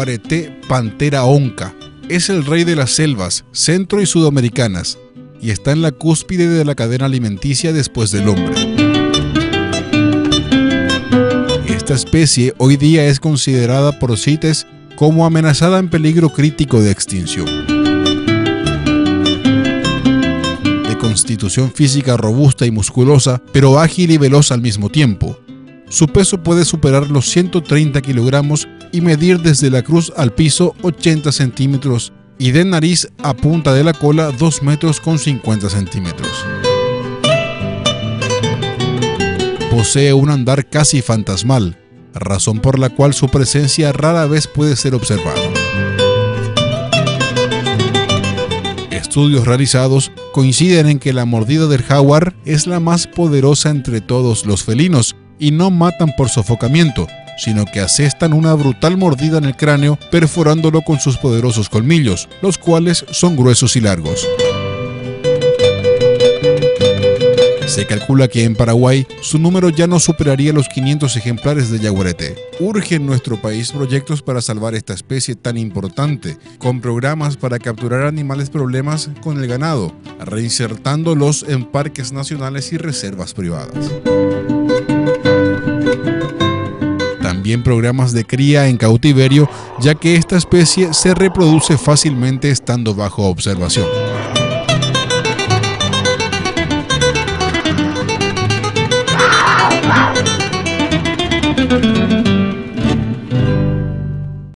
yaguareté pantera onca. Es el rey de las selvas centro y sudamericanas y está en la cúspide de la cadena alimenticia después del hombre. Esta especie hoy día es considerada por CITES como amenazada en peligro crítico de extinción. De constitución física robusta y musculosa, pero ágil y veloz al mismo tiempo. Su peso puede superar los 130 kilogramos y medir desde la cruz al piso 80 centímetros y de nariz a punta de la cola 2 metros con 50 centímetros. Posee un andar casi fantasmal, razón por la cual su presencia rara vez puede ser observada. Estudios realizados coinciden en que la mordida del jaguar es la más poderosa entre todos los felinos y no matan por sofocamiento, sino que asestan una brutal mordida en el cráneo perforándolo con sus poderosos colmillos, los cuales son gruesos y largos. Se calcula que en Paraguay su número ya no superaría los 500 ejemplares de yaguareté. Urge en nuestro país proyectos para salvar esta especie tan importante, con programas para capturar animales problemas con el ganado, reinsertándolos en parques nacionales y reservas privadas. También programas de cría en cautiverio, ya que esta especie se reproduce fácilmente estando bajo observación.